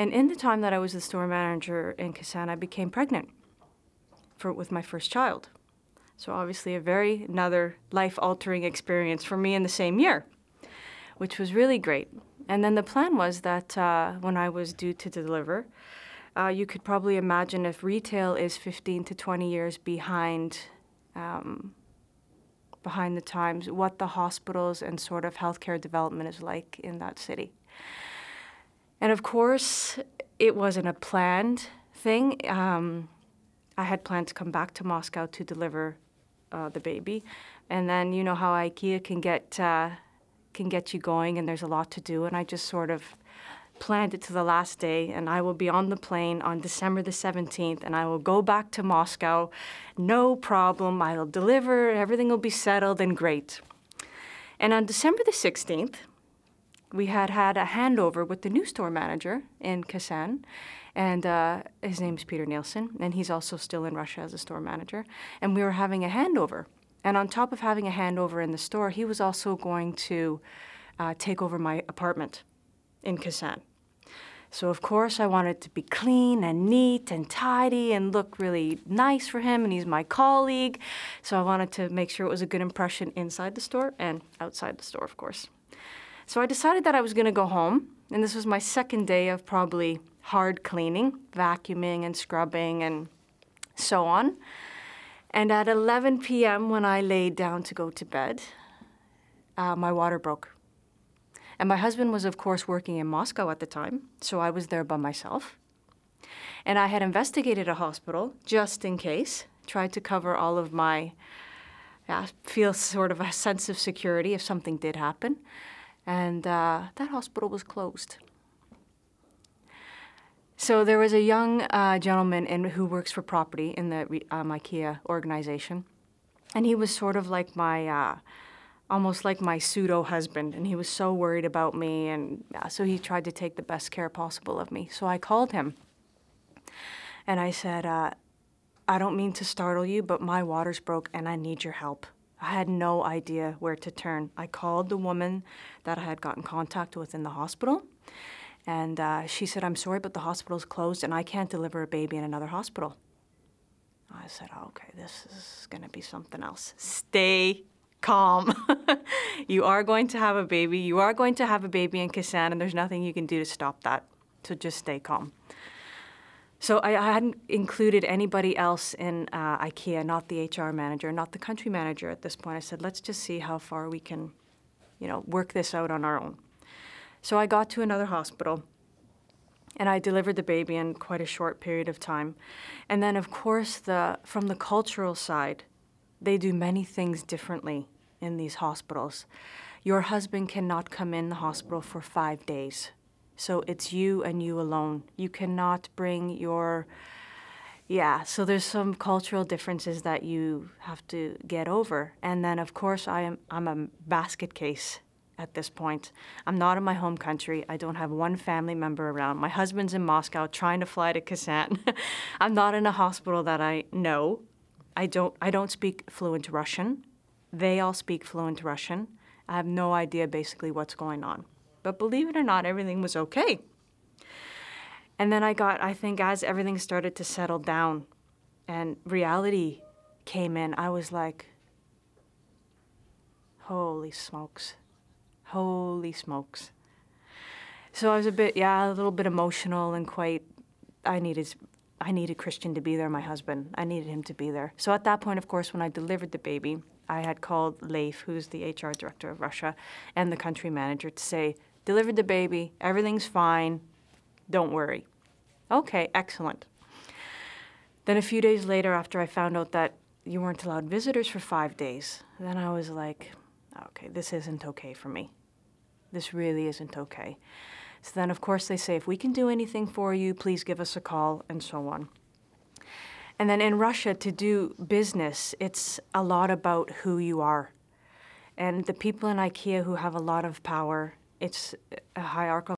And in the time that I was the store manager in Kazan, I became pregnant with my first child. So obviously another life-altering experience for me in the same year, which was really great. And then the plan was that when I was due to deliver, you could probably imagine if retail is 15 to 20 years behind the times, what the hospitals and sort of healthcare development is like in that city. And of course, it wasn't a planned thing. I had planned to come back to Moscow to deliver the baby. And then you know how IKEA can get you going and there's a lot to do. And I just sort of planned it to the last day, and I will be on the plane on December the 17th, and I will go back to Moscow. No problem. I'll deliver. Everything will be settled and great. And on December the 16th, we had a handover with the new store manager in Kazan, and his name's Peter Nielsen, and he's also still in Russia as a store manager. And we were having a handover. And on top of having a handover in the store, he was also going to take over my apartment in Kazan. So of course I wanted to be clean and neat and tidy and look really nice for him, and he's my colleague. So I wanted to make sure it was a good impression inside the store and outside the store, of course. So I decided that I was gonna go home, and this was my second day of probably hard cleaning, vacuuming and scrubbing and so on. And at 11 p.m. when I laid down to go to bed, my water broke. And my husband was, of course, working in Moscow at the time, so I was there by myself. And I had investigated a hospital just in case, tried to cover all of my, feel sort of a sense of security if something did happen. And that hospital was closed. So there was a young gentleman who works for property in the IKEA organization. And he was sort of like my almost like my pseudo-husband, and he was so worried about me, and so he tried to take the best care possible of me. So I called him, and I said, I don't mean to startle you, but my water's broke, and I need your help. I had no idea where to turn. I called the woman that I had gotten contact with in the hospital, and she said, I'm sorry, but the hospital's closed, and I can't deliver a baby in another hospital. I said, okay, this is gonna be something else. Stay calm. You are going to have a baby. You are going to have a baby in Kazan, and there's nothing you can do to stop that. So just stay calm. So I hadn't included anybody else in IKEA, not the HR manager, not the country manager at this point. I said, let's just see how far we can, work this out on our own. So I got to another hospital, and I delivered the baby in quite a short period of time. And then, of course, from the cultural side, they do many things differently in these hospitals. Your husband cannot come in the hospital for 5 days. So it's you and you alone. You cannot bring your, so there's some cultural differences that you have to get over. And then, of course, I'm a basket case at this point. I'm not in my home country. I don't have one family member around. My husband's in Moscow trying to fly to Kazan. I'm not in a hospital that I know. I don't speak fluent Russian. They all speak fluent Russian. I have no idea basically what's going on. But believe it or not, everything was okay. And then I think as everything started to settle down and reality came in, I was like, holy smokes, holy smokes. So I was a little bit emotional and I needed Christian to be there, my husband. I needed him to be there. So at that point, of course, when I delivered the baby, I had called Leif, who's the HR director of Russia, and the country manager to say, delivered the baby, everything's fine, don't worry. Okay, excellent. Then a few days later, after I found out that you weren't allowed visitors for 5 days, then I was like, okay, this isn't okay for me. This really isn't okay. So then, of course, they say, if we can do anything for you, please give us a call, and so on. And then in Russia, to do business, it's a lot about who you are. And the people in IKEA who have a lot of power, it's a hierarchical